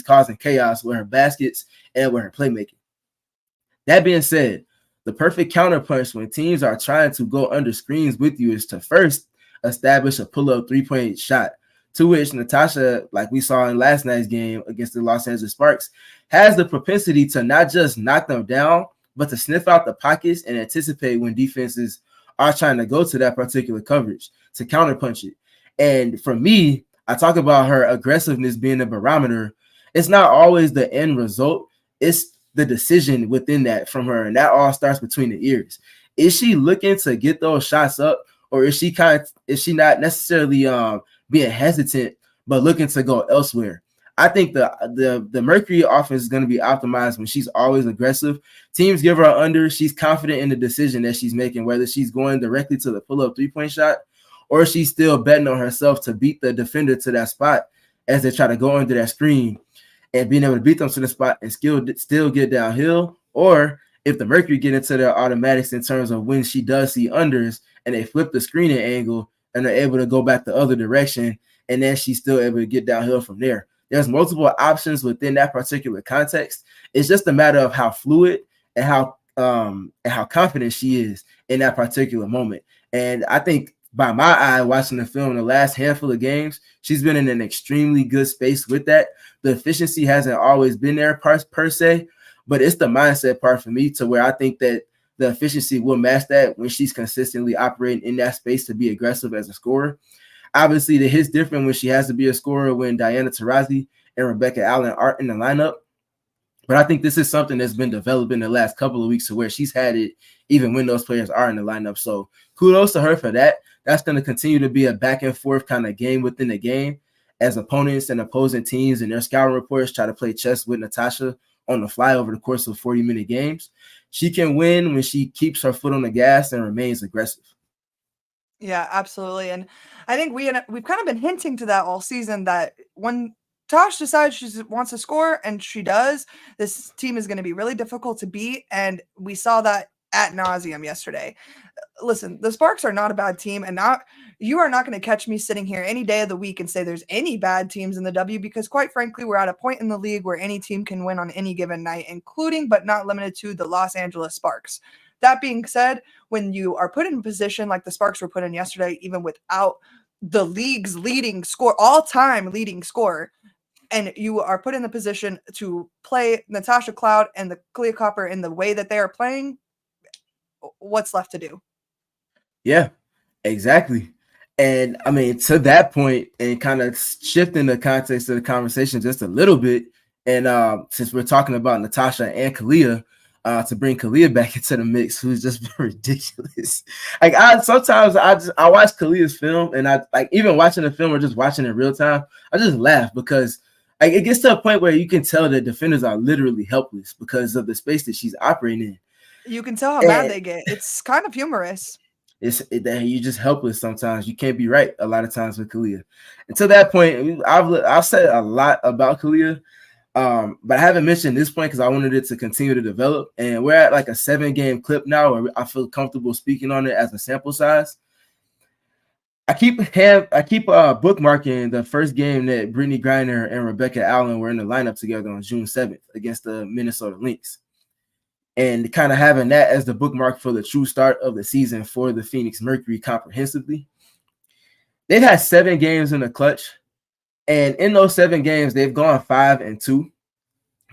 causing chaos with her baskets and with her playmaking. That being said, the perfect counterpunch when teams are trying to go under screens with you is to first establish a pull-up 3-point shot, to which Natasha, like we saw in last night's game against the Los Angeles Sparks, has the propensity to not just knock them down, but to sniff out the pockets and anticipate when defenses are trying to go to that particular coverage to counterpunch it. And for me, I talk about her aggressiveness being a barometer. It's not always the end result. It's the decision within that from her. And that all starts between the ears. Is she looking to get those shots up, or is she not necessarily being hesitant, but looking to go elsewhere? I think the Mercury offense is going to be optimized when she's always aggressive. Teams give her an under. She's confident in the decision that she's making, whether she's going directly to the pull-up 3-point shot or she's still betting on herself to beat the defender to that spot as they try to go under that screen and being able to beat them to the spot and still get downhill. Or if the Mercury get into their automatics in terms of when she does see unders and they flip the screening angle and they're able to go back the other direction, and then she's still able to get downhill from there. There's multiple options within that particular context. It's just a matter of how fluid and how confident she is in that particular moment. And I think by my eye, watching the film, the last handful of games, she's been in an extremely good space with that. The efficiency hasn't always been there per se, but it's the mindset part for me to where I think that the efficiency will match that when she's consistently operating in that space to be aggressive as a scorer. Obviously, the hit's different when she has to be a scorer when Diana Taurasi and Rebecca Allen aren't in the lineup. But I think this is something that's been developed in the last couple of weeks to where she's had it even when those players are in the lineup. So kudos to her for that. That's going to continue to be a back and forth kind of game within the game as opponents and opposing teams and their scouting reports try to play chess with Natasha on the fly over the course of 40-minute games. She can win when she keeps her foot on the gas and remains aggressive. Yeah, absolutely. And I think we've kind of been hinting to that all season that when Tosh decides she wants to score, and she does, this team is going to be really difficult to beat. And we saw that ad nauseum yesterday. Listen, the Sparks are not a bad team, and you are not going to catch me sitting here any day of the week and say there's any bad teams in the W, because quite frankly, we're at a point in the league where any team can win on any given night, including but not limited to the Los Angeles Sparks. That being said, when you are put in a position like the Sparks were put in yesterday, even without the league's leading score, all-time leading scorer, and you are put in the position to play Natasha Cloud and the Kahleah Copper in the way that they are playing, what's left to do? Yeah, exactly. And I mean, to that point, and kind of shifting the context of the conversation just a little bit, and since we're talking about Natasha and Kahleah, to bring Kahleah back into the mix, who's just been ridiculous. Like sometimes I watch Kahleah's film, and I like even watching the film or just watching it in real time, I just laugh because like it gets to a point where you can tell that defenders are literally helpless because of the space that she's operating in. You can tell how bad they get. It's kind of humorous. You're just helpless sometimes. You can't be right a lot of times with Kahleah. And to that point, I've said a lot about Kahleah, but I haven't mentioned this point because I wanted it to continue to develop. And we're at like a 7-game clip now where I feel comfortable speaking on it as a sample size. I keep bookmarking the first game that Brittany Griner and Rebecca Allen were in the lineup together on June 7th against the Minnesota Lynx. And kind of having that as the bookmark for the true start of the season for the Phoenix Mercury comprehensively. They've had 7 games in the clutch. And in those 7 games, they've gone 5-2.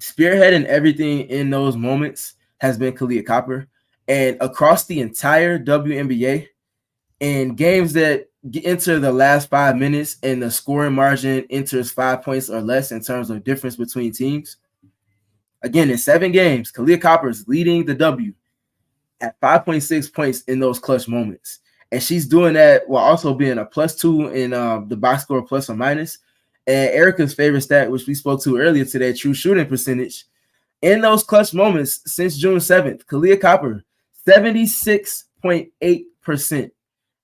Spearheading everything in those moments has been Kahleah Copper. And across the entire WNBA, in games that enter the last 5 minutes and the scoring margin enters 5 points or less in terms of difference between teams, again, in 7 games, Kahleah Copper is leading the W at 5.6 points in those clutch moments. And she's doing that while also being a +2 in the box score plus or minus, And Erika's favorite stat, which we spoke to earlier today, true shooting percentage. In those clutch moments since June 7th, Kahleah Copper, 76.8%.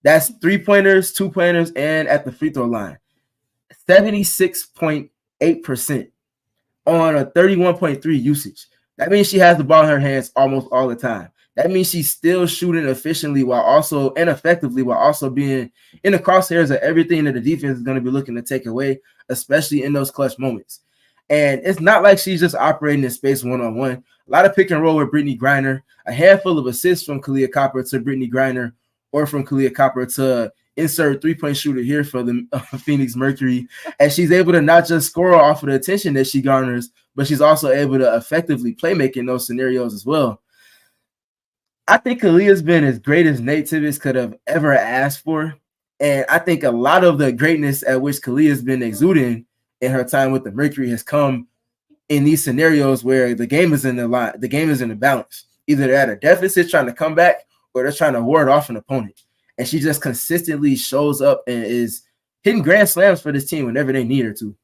That's 3-pointers, 2-pointers, and at the free throw line. 76.8% on a 31.3 usage. That means she has the ball in her hands almost all the time. That means she's still shooting efficiently and effectively while also being in the crosshairs of everything that the defense is going to be looking to take away, especially in those clutch moments. And it's not like she's just operating in space one-on-one. A lot of pick and roll with Brittany Griner, a handful of assists from Kahleah Copper to Brittany Griner, or from Kahleah Copper to insert three-point shooter here for the Phoenix Mercury. And she's able to not just score off of the attention that she garners, but she's also able to effectively play make in those scenarios as well. I think Kahleah's been as great as Nate Tibbetts could have ever asked for. And I think a lot of the greatness at which Kahleah's been exuding in her time with the Mercury has come in these scenarios where the game is in the line, the game is in the balance. Either they're at a deficit trying to come back, or they're trying to ward off an opponent. And she just consistently shows up and is hitting grand slams for this team whenever they need her to.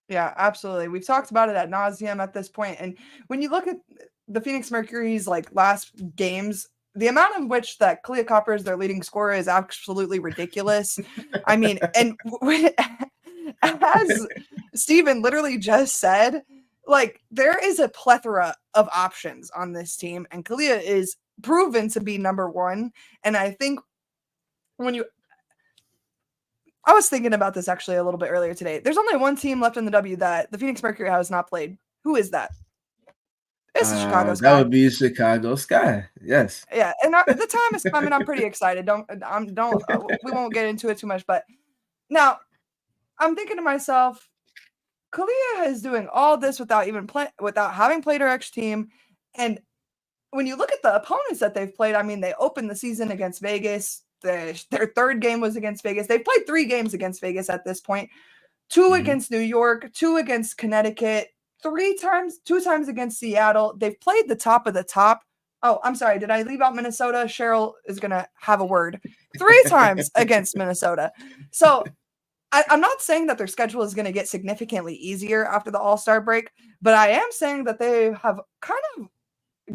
Yeah, absolutely. We've talked about it ad nauseum at this point. And when you look at the Phoenix Mercury's last games, the amount in which that Kahleah Copper is their leading scorer is absolutely ridiculous. I mean, and as Stephen literally just said, there is a plethora of options on this team, and Kahleah is proven to be number one. And I think I was thinking about this actually a little bit earlier today. There's only one team left in the W that the Phoenix Mercury has not played. Who is that? It's the Chicago Sky. That would be Chicago Sky. Yes. Yeah, and the time is coming. I'm pretty excited. We won't get into it too much, but now I'm thinking to myself, Kahleah is doing all this without having played her ex team. And when you look at the opponents that they've played, I mean, they opened the season against Vegas. Their third game was against Vegas. They've played 3 games against Vegas at this point. 2 against New York, 2 against Connecticut, 2 times against Seattle. They've played the top of the top. Oh, I'm sorry. Did I leave out Minnesota? Cheryl is going to have a word. 3 times against Minnesota. So I'm not saying that their schedule is going to get significantly easier after the All-Star break, but I am saying that they have kind of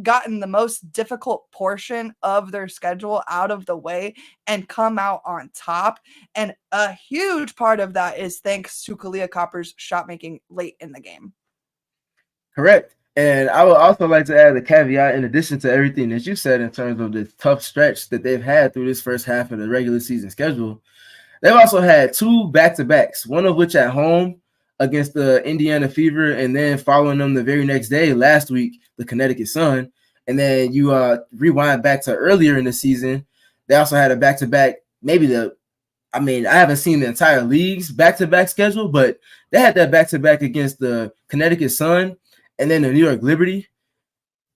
gotten the most difficult portion of their schedule out of the way and come out on top. And a huge part of that is thanks to Kahleah Copper's shot making late in the game. Correct. And I would also like to add a caveat in addition to everything that you said in terms of the tough stretch that they've had through this first half of the regular season schedule. They've also had 2 back-to-backs, one of which at home against the Indiana Fever, and then following them the very next day last week, the Connecticut Sun. And then you rewind back to earlier in the season, they also had a back-to-back, I haven't seen the entire league's back-to-back schedule, but they had that back-to-back against the Connecticut Sun and then the New York Liberty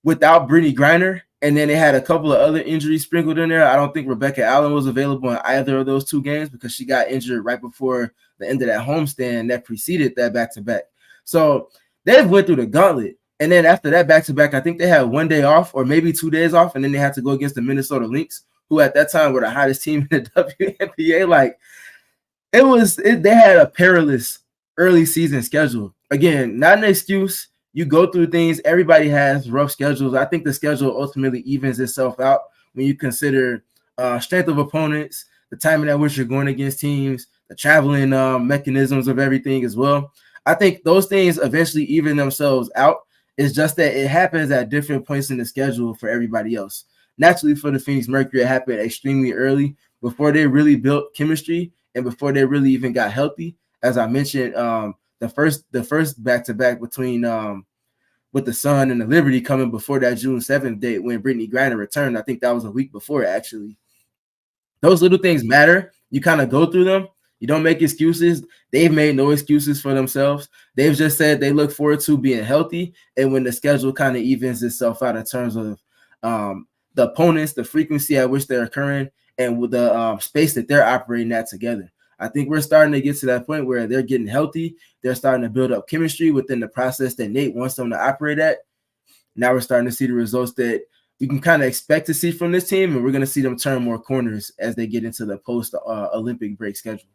without Brittany Griner. And then they had a couple of other injuries sprinkled in there. I don't think Rebecca Allen was available in either of those 2 games because she got injured right before the end of that homestand that preceded that back-to-back. So they've went through the gauntlet. And then after that back-to-back, I think they had 1 day off or maybe 2 days off, and then they had to go against the Minnesota Lynx, who at that time were the hottest team in the WNBA. They had a perilous early season schedule. Again, not an excuse. You go through things. Everybody has rough schedules. I think the schedule ultimately evens itself out when you consider strength of opponents, the timing at which you're going against teams, the traveling mechanisms of everything as well. I think those things eventually even themselves out. It's just that it happens at different points in the schedule for everybody else. Naturally, for the Phoenix Mercury, it happened extremely early before they really built chemistry and before they really even got healthy. As I mentioned, the first back-to-back between with the Sun and the Liberty coming before that June 7th date when Brittany Griner returned. I think that was a week before, actually. Those little things matter. You kind of go through them. You don't make excuses. They've made no excuses for themselves. They've just said they look forward to being healthy. And when the schedule kind of evens itself out in terms of the opponents, the frequency at which they're occurring, and with the space that they're operating at together. I think we're starting to get to that point where they're getting healthy. They're starting to build up chemistry within the process that Nate wants them to operate at. Now we're starting to see the results that we can kind of expect to see from this team, and we're going to see them turn more corners as they get into the post-Olympic break schedule.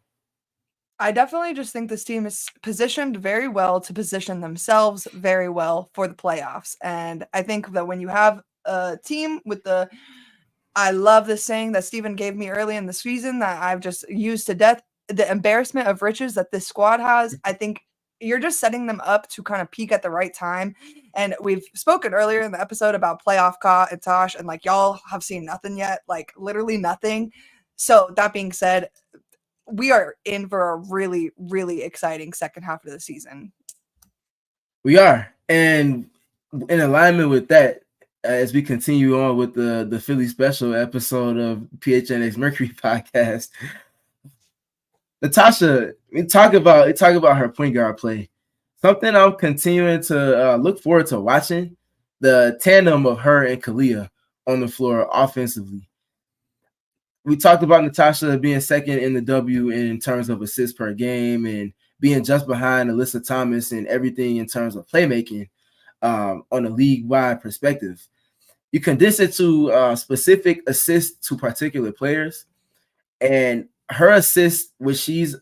I definitely just think this team is positioned very well to position themselves very well for the playoffs. And I think that when you have a team with I love this saying that Stephen gave me early in the season that I've just used to death, the embarrassment of riches that this squad has. I think you're just setting them up to kind of peak at the right time. And we've spoken earlier in the episode about playoff Ka and Tosh, and like y'all have seen nothing yet, like literally nothing. So that being said, we are in for a really, really exciting second half of the season. We are. And in alignment with that, as we continue on with the Philly special episode of PHNX Mercury Podcast, Natasha, we talk about her point guard play. Something I'm continuing to look forward to watching, the tandem of her and Kahleah on the floor offensively. We talked about Natasha being second in the W in terms of assists per game and being just behind Alyssa Thomas and everything in terms of playmaking on a league-wide perspective. You condense it to specific assists to particular players, and her assists, which she's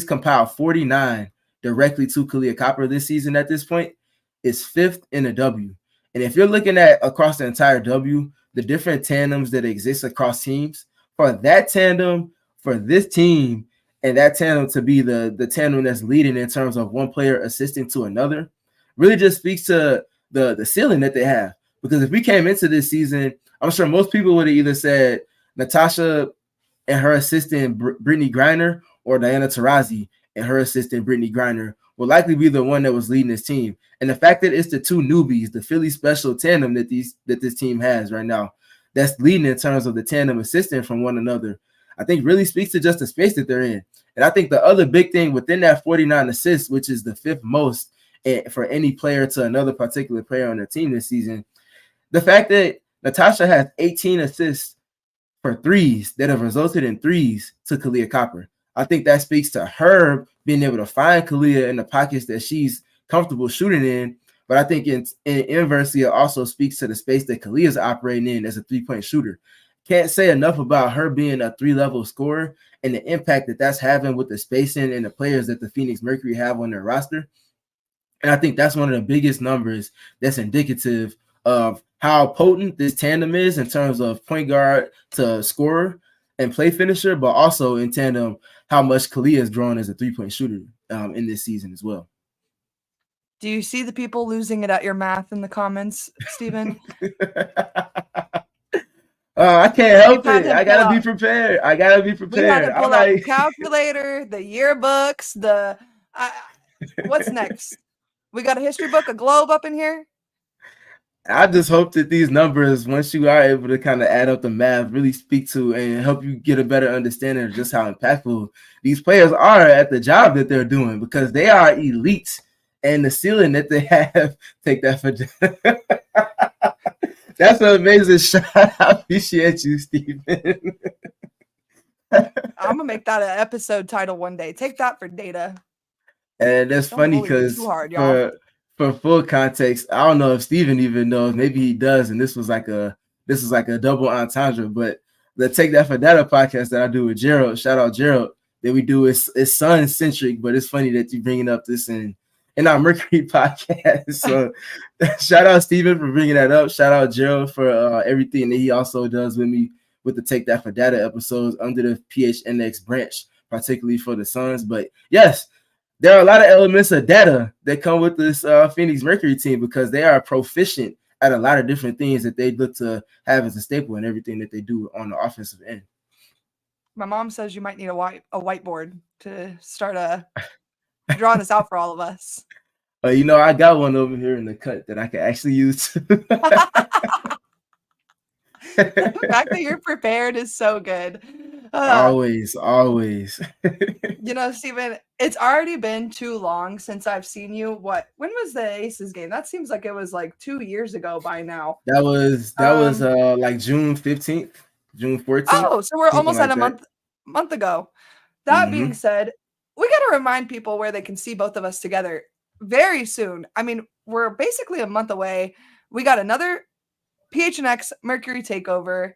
compiled 49 directly to Kahleah Copper this season at this point, is 5th in the W. And if you're looking at across the entire W, the different tandems that exist across teams, for that tandem, for this team, and that tandem to be the tandem that's leading in terms of one player assisting to another, really just speaks to the ceiling that they have. Because if we came into this season, I'm sure most people would have either said Natasha and her assistant Brittany Griner, or Diana Taurasi and her assistant Brittany Griner will likely be the one that was leading this team. And the fact that it's the two newbies, the Philly special tandem that this team has right now, that's leading in terms of the tandem assistant from one another, I think really speaks to just the space that they're in. And I think the other big thing within that 49 assists, which is the 5th most for any player to another particular player on the team this season, the fact that Natasha has 18 assists for threes that have resulted in threes to Kahleah Copper. I think that speaks to her being able to find Kahleah in the pockets that she's comfortable shooting in. But I think inversely, it also speaks to the space that Kahleah's operating in as a three-point shooter. Can't say enough about her being a 3-level scorer and the impact that that's having with the spacing and the players that the Phoenix Mercury have on their roster. And I think that's one of the biggest numbers that's indicative of how potent this tandem is in terms of point guard to scorer and play finisher, but also in tandem how much Kahleah has grown as a three-point shooter in this season as well. Do you see the people losing it at your math in the comments, Stephen? I can't help it. I gotta be prepared. We had to pull out the calculator, the yearbooks, what's next? We got a history book, a globe up in here. I just hope that these numbers, once you are able to kind of add up the math, really speak to and help you get a better understanding of just how impactful these players are at the job that they're doing, because they are elite, and the ceiling that they have, take that for that's an amazing shot. I appreciate you, Stephen. I'm gonna make that an episode title one day. Take that for data. And that's funny because for full context, I don't know if Stephen even knows. Maybe he does, and this was like a double entendre. But the Take That for Data podcast that I do with Gerald, shout out Gerald, that we do is sun centric. But it's funny that you're bringing up this in our Mercury podcast. So shout out Stephen for bringing that up. Shout out Gerald for everything that he also does with me with the Take That for Data episodes under the PHNX branch, particularly for the Suns. But yes, there are a lot of elements of data that come with this Phoenix Mercury team, because they are proficient at a lot of different things that they look to have as a staple in everything that they do on the offensive end. My mom says you might need a whiteboard to start drawing this out for all of us. I got one over here in the cut that I can actually use. The fact that you're prepared is so good. Always. Stephen, it's already been too long since I've seen you. When was the Aces game? That seems like it was like 2 years ago by now. That was like June 15th, June 14th. Oh, so we're almost at a month ago. That being said, we got to remind people where they can see both of us together very soon. I mean, we're basically a month away. We got another PHNX Mercury takeover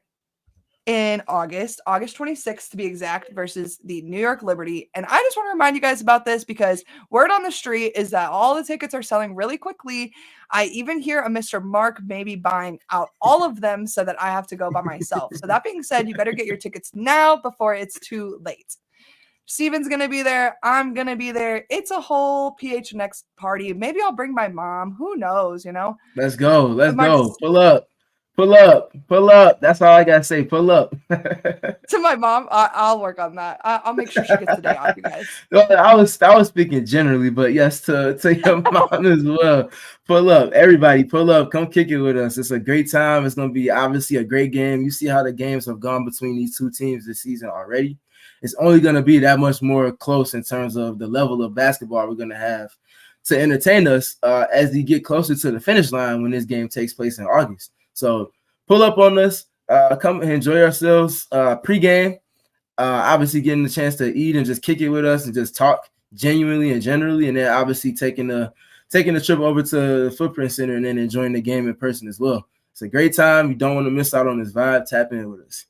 in August 26th to be exact, versus the New York Liberty. And I just want to remind you guys about this because word on the street is that all the tickets are selling really quickly. I even hear a Mr. Mark maybe buying out all of them so that I have to go by myself. So that being said, you better get your tickets now before it's too late. Steven's going to be there. I'm going to be there. It's a whole PHNX party. Maybe I'll bring my mom. Who knows, Let's go. Let's My- go. Pull up. Pull up. Pull up. That's all I got to say. Pull up. To my mom, I'll work on that. I'll make sure she gets the day off, you guys. Well, I was speaking generally, but yes, to your mom as well. Pull up. Everybody, pull up. Come kick it with us. It's a great time. It's going to be obviously a great game. You see how the games have gone between these two teams this season already. It's only going to be that much more close in terms of the level of basketball we're going to have to entertain us as we get closer to the finish line when this game takes place in August. So pull up on us, come and enjoy ourselves pregame. Obviously getting the chance to eat and just kick it with us and just talk genuinely and generally, and then obviously taking the trip over to the Footprint Center and then enjoying the game in person as well. It's a great time. You don't want to miss out on this vibe. Tap in with us.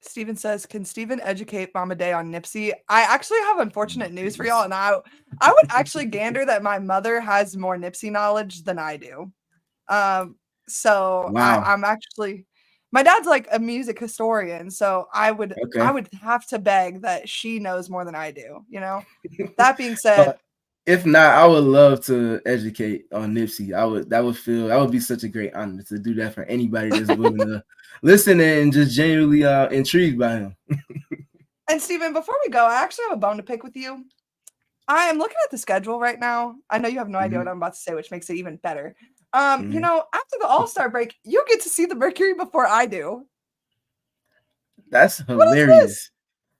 Steven says, can Steven educate Mama Day on Nipsey? I actually have unfortunate news for y'all, and I would actually gander that my mother has more Nipsey knowledge than I do. So wow. I'm actually, my dad's like a music historian, so I would have to beg that she knows more than I do, That being said, if not, I would love to educate on Nipsey. That would be such a great honor to do that for anybody that's willing to listen and just genuinely intrigued by him. And Steven, before we go, I actually have a bone to pick with you. I am looking at the schedule right now. I know you have no idea what I'm about to say, which makes it even better. After the All-Star break, you get to see the Mercury before I do. That's hilarious.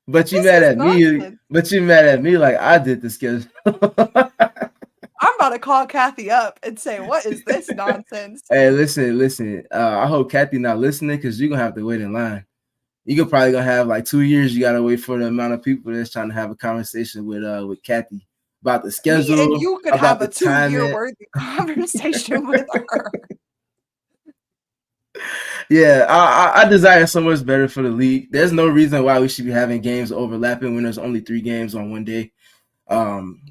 But you mad at me? But you mad at me like I did the schedule. I'm about to call Kathy up and say, "What is this nonsense?" Hey, listen. I hope Kathy not listening because you're gonna have to wait in line. You're probably gonna have like 2 years. You gotta wait for the amount of people that's trying to have a conversation with Kathy about the schedule. And you could have a 2-year worthy conversation with her. Yeah, I desire so much better for the league. There's no reason why we should be having games overlapping when there's only 3 games on one day.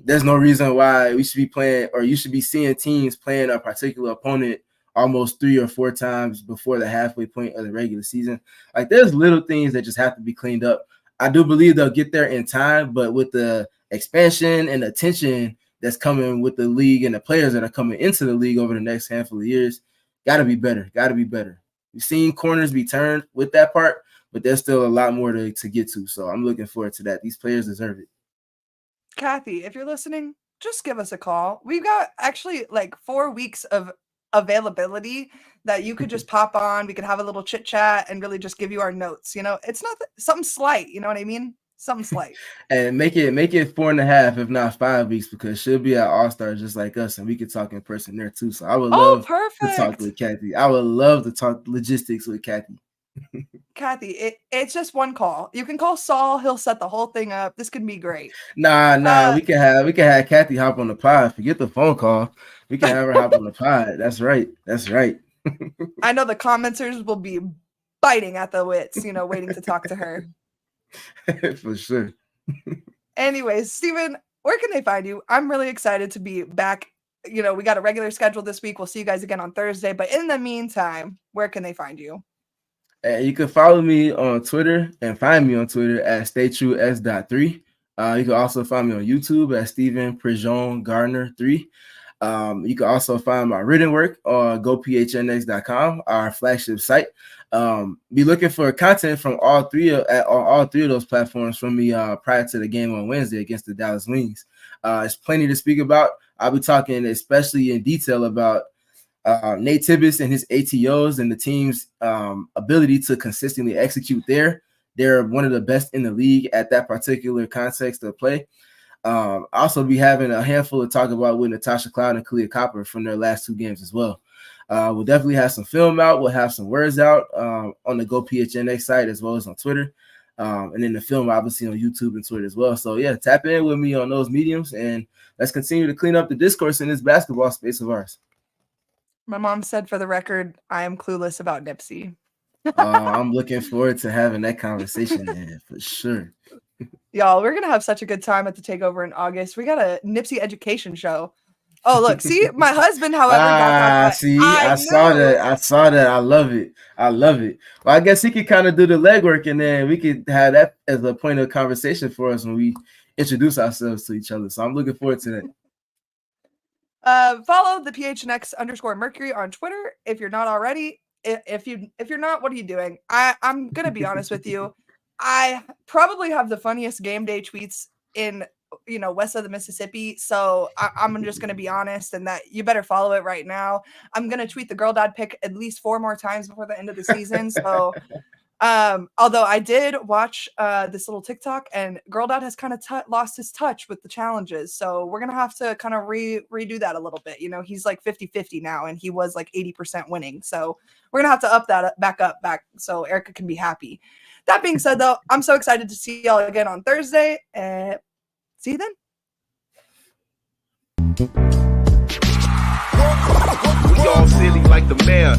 There's no reason why we should be playing, or you should be seeing teams playing a particular opponent almost 3 or 4 times before the halfway point of the regular season. Like, there's little things that just have to be cleaned up. I do believe they'll get there in time, but with the expansion and attention that's coming with the league and the players that are coming into the league over the next handful of years, gotta be better. We've seen corners be turned with that part, but there's still a lot more to get to. So I'm looking forward to that. These players deserve it. Kathy, if you're listening, just give us a call. We've got actually like 4 weeks of availability that you could just pop on. We could have a little chit chat and really just give you our notes. It's not something slight. You know what I mean? Something slight. And make it 4.5, if not 5 weeks, because she'll be at All-Star just like us, and we could talk in person there too. So I would love to talk with Kathy. I would love to talk logistics with Kathy. Kathy, it's just one call. You can call Saul. He'll set the whole thing up. This could be great. Nah. We can have Kathy hop on the pod. Forget the phone call. We can have her hop on the pod. That's right. I know the commenters will be biting at the wits, waiting to talk to her. For sure. Anyways, Steven, where can they find you? I'm really excited to be back. We got a regular schedule this week. We'll see you guys again on Thursday. But in the meantime, where can they find you? You can follow me on Twitter and find me on Twitter at StayTrueS.3. You can also find me on YouTube at Stephen Prejean Gardner 3. You can also find my written work on gophnx.com, our flagship site. Be looking for content from all three of those platforms from me prior to the game on Wednesday against the Dallas Wings. There's plenty to speak about. I'll be talking especially in detail about Nate Tibbetts and his ATOs and the team's ability to consistently execute there. They're one of the best in the league at that particular context of play. I'll also be having a handful to talk about with Natasha Cloud and Kahleah Copper from their last 2 games as well. We'll definitely have some film out. We'll have some words out on the Go PHNX site as well as on Twitter. And then the film obviously on YouTube and Twitter as well. So yeah, tap in with me on those mediums and let's continue to clean up the discourse in this basketball space of ours. My mom said, for the record, I am clueless about Nipsey. I'm looking forward to having that conversation, man, for sure. Y'all, we're gonna have such a good time at the takeover in August. We got a Nipsey education show. Oh, look, see, my husband, however, got that. See, I saw that. I love it. Well, I guess he could kind of do the legwork, and then we could have that as a point of conversation for us when we introduce ourselves to each other. So I'm looking forward to that. Follow the PHNX _Mercury on Twitter if you're not already. If you're not, what are you doing? I'm gonna be honest with you. I probably have the funniest game day tweets in west of the Mississippi. So I'm just going to be honest, and that you better follow it right now. I'm going to tweet the girl dad pick at least 4 more times before the end of the season. So although I did watch this little TikTok, and girl dad has kind of lost his touch with the challenges. So we're going to have to kind of redo that a little bit. He's like 50-50 now, and he was like 80% winning. So we're going to have to up that back so Erika can be happy. That being said, though, I'm so excited to see y'all again on Thursday. See you then. We all silly like the mayor.